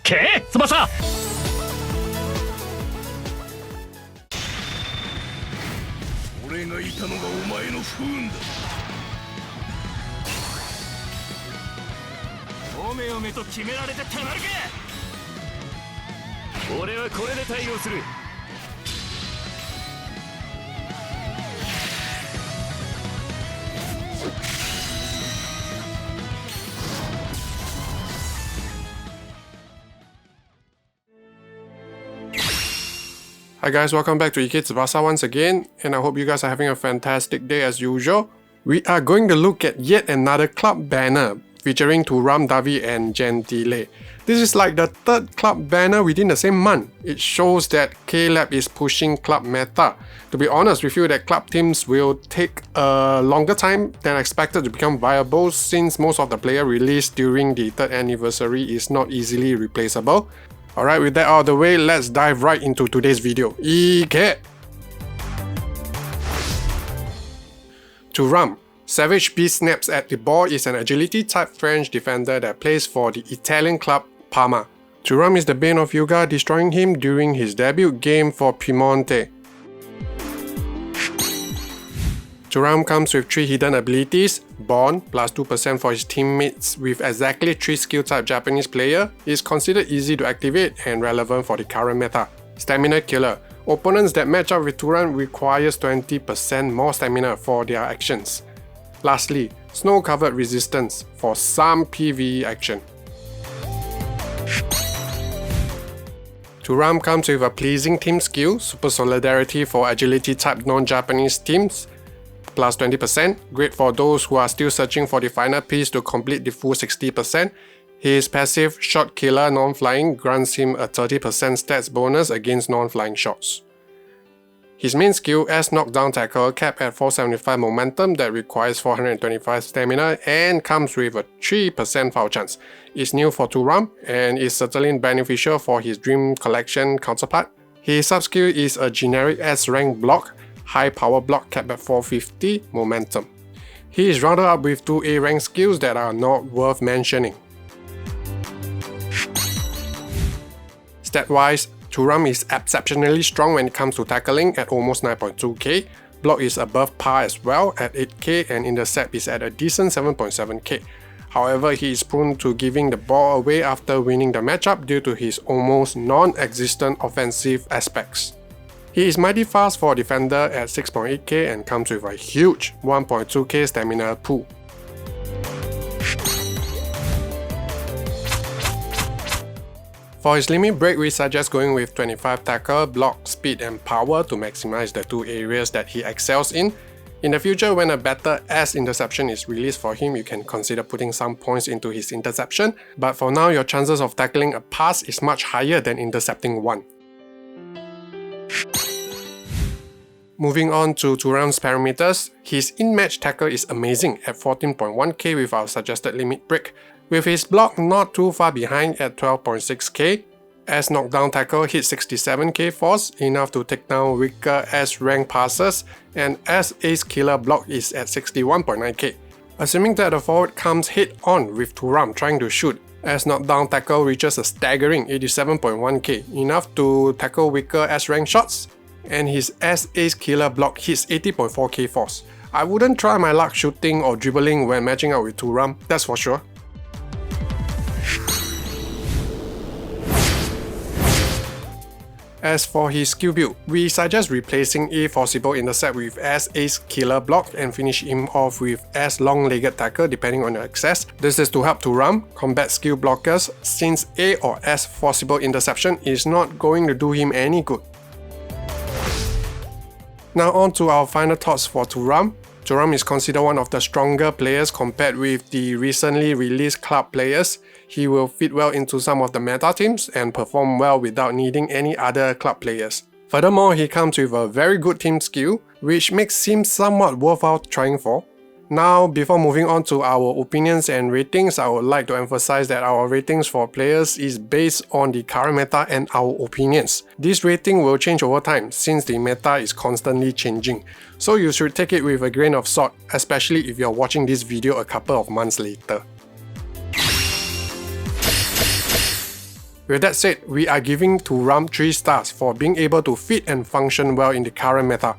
け翼。俺がいたのがお前の不運だ。おめおめと決められてたまるか。俺はこれで対応する。Hi guys, welcome back to Ike Tsubasa once again, and I hope you guys are having a fantastic day as usual. We are going to look at yet another club banner featuring Thuram, Davi and Gentile. This is like the third club banner within the same month. It shows that K-Lab is pushing club meta. To be honest, we feel that club teams will take a longer time than expected to become viable since most of the player released during the 3rd anniversary is not easily replaceable. Alright, with that out of the way, let's dive right into today's video. Ike! Thuram. Savage Beast snaps at the ball is an agility type French defender that plays for the Italian club Parma. Thuram is the bane of Yuga, destroying him during his debut game for Piemonte. Thuram comes with 3 hidden abilities. Bond, plus 2% for his teammates with exactly 3 skill type Japanese player, is considered easy to activate and relevant for the current meta. Stamina Killer. Opponents that match up with Thuram requires 20% more stamina for their actions. Lastly, Snow Covered Resistance for some PvE action. Thuram comes with a pleasing team skill, Super Solidarity for agility type non-Japanese teams, plus 20%, great for those who are still searching for the final piece to complete the full 60%. His passive Shot Killer non-flying grants him a 30% stats bonus against non-flying shots. His main skill, S Knockdown Tackle, capped at 475 momentum that requires 425 stamina and comes with a 3% foul chance, is new for Thuram and is certainly beneficial for his Dream Collection counterpart. His sub-skill is a generic S rank block, high power block capped at 450 momentum. He is rounded up with 2 A rank skills that are not worth mentioning. Stat-wise, Thuram is exceptionally strong when it comes to tackling at almost 9.2k, block is above par as well at 8k, and intercept is at a decent 7.7k. However, he is prone to giving the ball away after winning the matchup due to his almost non-existent offensive aspects. He is mighty fast for a defender at 6.8k and comes with a huge 1.2k stamina pool. For his limit break, we suggest going with 25 tackle, block, speed and power to maximize the 2 areas that he excels in. In the future, when a better S interception is released for him, you can consider putting some points into his interception, but for now your chances of tackling a pass is much higher than intercepting one. Moving on to Thuram's parameters, his in-match tackle is amazing at 14.1k with our suggested limit break, with his block not too far behind at 12.6k. S knockdown tackle hits 67k force, enough to take down weaker S rank passes, and S ace killer block is at 61.9k. Assuming that the forward comes head on with Thuram trying to shoot, S knockdown tackle reaches a staggering 87.1k, enough to tackle weaker S rank shots, and his S ace killer block hits 80.4k force. I wouldn't try my luck shooting or dribbling when matching up with Thuram, that's for sure. As for his skill build, we suggest replacing A forcible intercept with S ace killer block and finish him off with S long-legged tackle depending on your access. This is to help Thuram combat skill blockers since A or S forcible interception is not going to do him any good. Now on to our final thoughts for Thuram. Thuram is considered one of the stronger players compared with the recently released club players. He will fit well into some of the meta teams and perform well without needing any other club players. Furthermore, he comes with a very good team skill, which makes him somewhat worthwhile trying for. Now, before moving on to our opinions and ratings, I would like to emphasize that our ratings for players is based on the current meta and our opinions. This rating will change over time since the meta is constantly changing, so you should take it with a grain of salt, especially if you're watching this video a couple of months later. With that said, we are giving Thuram 3 stars for being able to fit and function well in the current meta.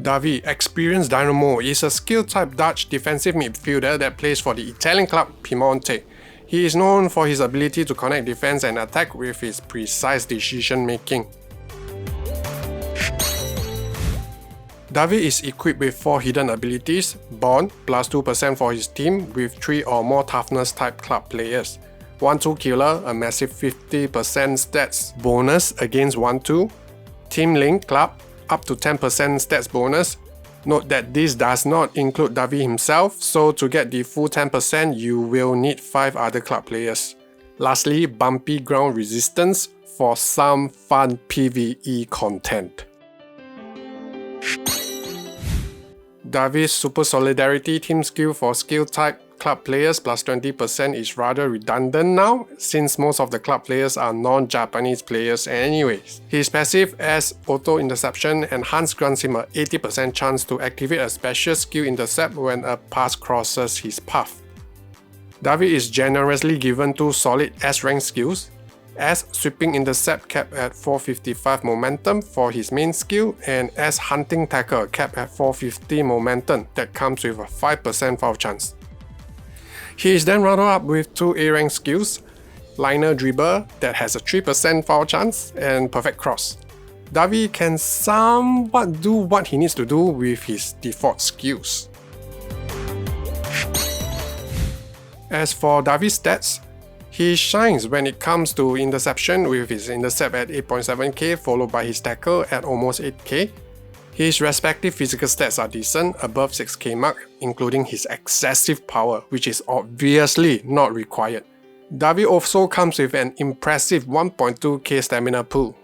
Davi, experienced dynamo, is a skill-type Dutch defensive midfielder that plays for the Italian club Piemonte. He is known for his ability to connect defense and attack with his precise decision-making. Davi is equipped with 4 hidden abilities: Bond, plus 2% for his team with 3 or more toughness type club players. 1-2 Killer, a massive 50% stats bonus against 1-2. Team Link Club, up to 10% stats bonus. Note that this does not include Davi himself, so to get the full 10% you will need 5 other club players. Lastly, Bumpy Ground Resistance for some fun PvE content. Davi's Super Solidarity team skill for skill type club players plus 20% is rather redundant now, since most of the club players are non-Japanese players anyways. His passive as Auto Interception Enhanced grants him a 80% chance to activate a special skill intercept when a pass crosses his path. Davi is generously given 2 solid S-rank skills, as Sweeping Intercept capped at 455 momentum for his main skill, and as Hunting Tackle capped at 450 momentum that comes with a 5% foul chance. He is then rounded up with 2 A-rank skills, Liner Dribble that has a 3% foul chance, and Perfect Cross. Davi can somewhat do what he needs to do with his default skills. As for Davi's stats, he shines when it comes to interception with his intercept at 8.7k followed by his tackle at almost 8k. His respective physical stats are decent, above 6k mark, including his excessive power, which is obviously not required. Davi also comes with an impressive 1.2k stamina pool.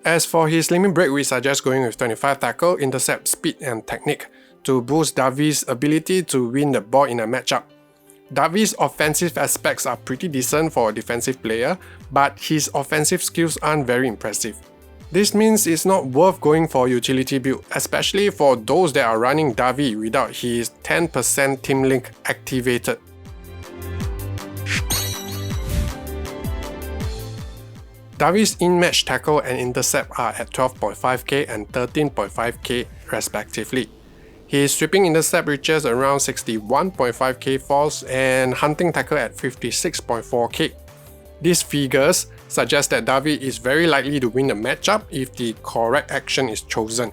As for his limit break, we suggest going with 25 tackle, intercept, speed and technique to boost Davi's ability to win the ball in a matchup. Davi's offensive aspects are pretty decent for a defensive player, but his offensive skills aren't very impressive. This means it's not worth going for utility build, especially for those that are running Davi without his 10% team link activated. Davi's in-match tackle and intercept are at 12.5k and 13.5k respectively. His sweeping intercept reaches around 61.5k falls and hunting tackle at 56.4k. These figures suggest that Davi is very likely to win the matchup if the correct action is chosen,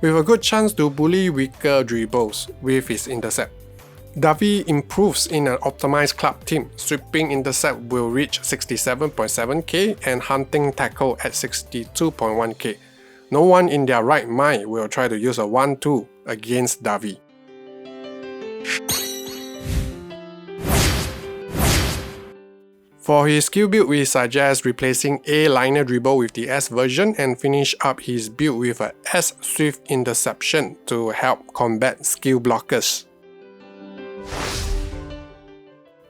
with a good chance to bully weaker dribbles with his intercept. Davi improves in an optimized club team. Sweeping intercept will reach 67.7k and hunting tackle at 62.1k. No one in their right mind will try to use a 1-2 against Davi. For his skill build, we suggest replacing A Liner Dribble with the S version and finish up his build with a S Swift Interception to help combat skill blockers.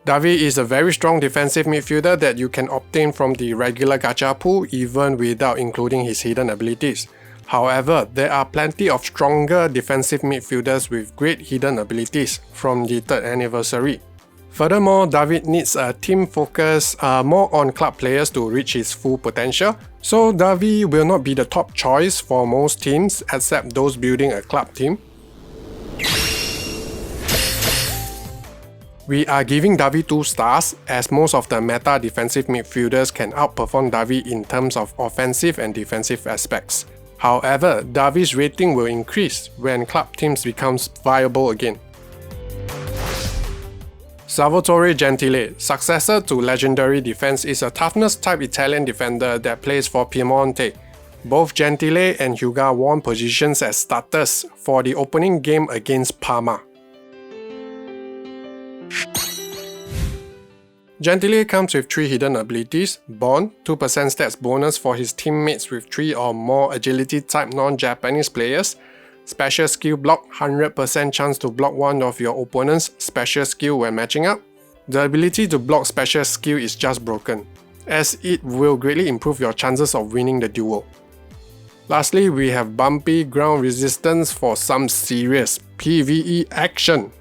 Davi is a very strong defensive midfielder that you can obtain from the regular gacha pool even without including his hidden abilities. However, there are plenty of stronger defensive midfielders with great hidden abilities from the 3rd anniversary. Furthermore, Davi needs a team focus more on club players to reach his full potential, so Davi will not be the top choice for most teams except those building a club team. We are giving Davi 2 stars, as most of the meta defensive midfielders can outperform Davi in terms of offensive and defensive aspects. However, Davi's rating will increase when club teams becomes viable again. Salvatore Gentile, successor to Legendary Defense, is a toughness type Italian defender that plays for Piemonte. Both Gentile and Hyuga won positions as starters for the opening game against Parma. Gentile comes with 3 hidden abilities: Bond, 2% stats bonus for his teammates with 3 or more agility type non-Japanese players; Special skill block, 100% chance to block one of your opponent's special skill when matching up. The ability to block special skill is just broken, as it will greatly improve your chances of winning the duel. Lastly, we have bumpy ground resistance for some serious PvE action.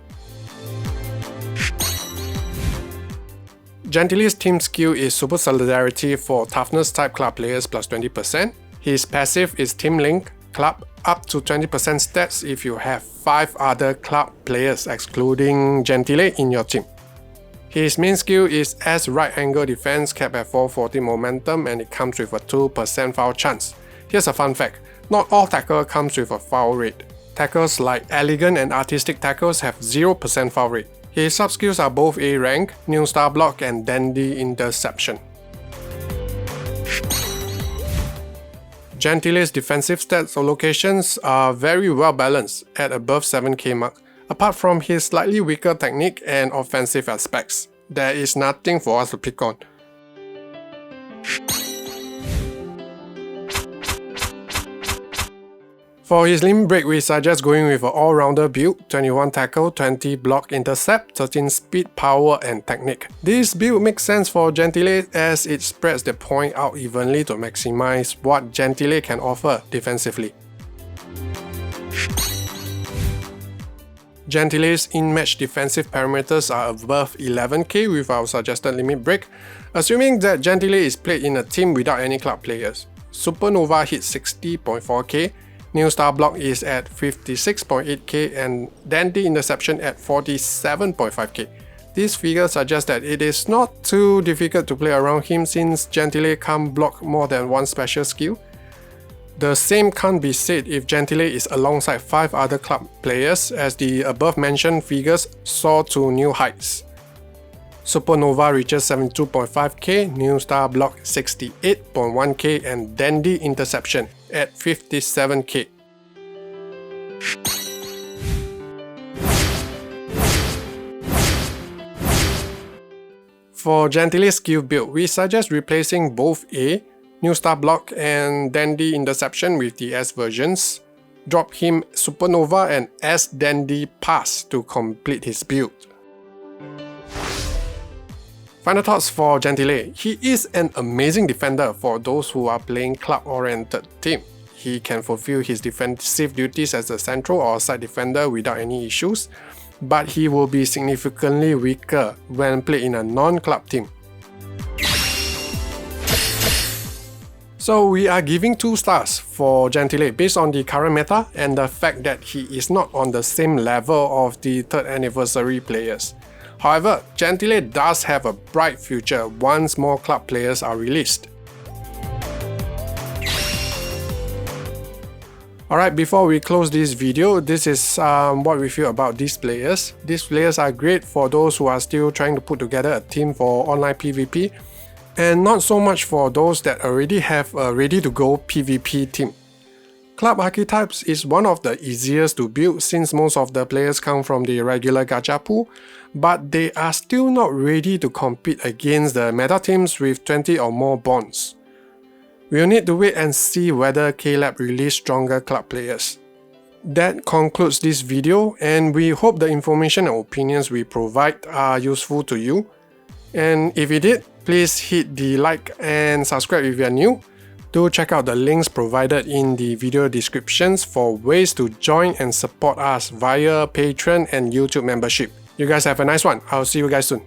Gentily's team skill is Super Solidarity for Toughness type club players plus 20%. His passive is Team Link, club up to 20% stats if you have 5 other club players excluding Gentile in your team. His main skill is S right angle defense capped at 440 momentum and it comes with a 2% foul chance. Here's a fun fact, not all tackle comes with a foul rate. Tackles like elegant and artistic tackles have 0% foul rate. His sub-skills are both A rank, New Star Block and Dandy Interception. Gentily's defensive stats or locations are very well balanced at above 7k mark. Apart from his slightly weaker technique and offensive aspects, there is nothing for us to pick on. For his limit break, we suggest going with an all-rounder build, 21 tackle, 20 block intercept, 13 speed, power and technique. This build makes sense for Gentile as it spreads the point out evenly to maximize what Gentile can offer defensively. Gentily's in-match defensive parameters are above 11k with our suggested limit break, assuming that Gentile is played in a team without any club players. Supernova hits 60.4k, New Star Block is at 56.8k and Dandy Interception at 47.5k. These figures suggest that it is not too difficult to play around him since Gentile can't block more than one special skill. The same can't be said if Gentile is alongside 5 other club players as the above mentioned figures soar to new heights. Supernova reaches 72.5k, New Star Block 68.1k and Dandy Interception at 57k. For Gentily's skill build, we suggest replacing both A, New Star Block and Dandy Interception with the S versions. Drop him Supernova and S Dandy Pass to complete his build. Final thoughts for Gentile. He is an amazing defender for those who are playing club-oriented team. He can fulfill his defensive duties as a central or side defender without any issues, but he will be significantly weaker when played in a non-club team. So we are giving 2 stars for Gentile based on the current meta and the fact that he is not on the same level of the 3rd anniversary players. However, Gentile does have a bright future once more club players are released. Alright, before we close this video, this is what we feel about these players. These players are great for those who are still trying to put together a team for online PvP, and not so much for those that already have a ready-to-go PvP team. Club Archetypes is one of the easiest to build since most of the players come from the regular gacha pool, but they are still not ready to compete against the meta teams with 20 or more bonds. We'll need to wait and see whether KLab release stronger club players. That concludes this video, and we hope the information and opinions we provide are useful to you. And if you did, please hit the like and subscribe if you are new. Do check out the links provided in the video descriptions for ways to join and support us via Patreon and YouTube membership. You guys have a nice one. I'll see you guys soon.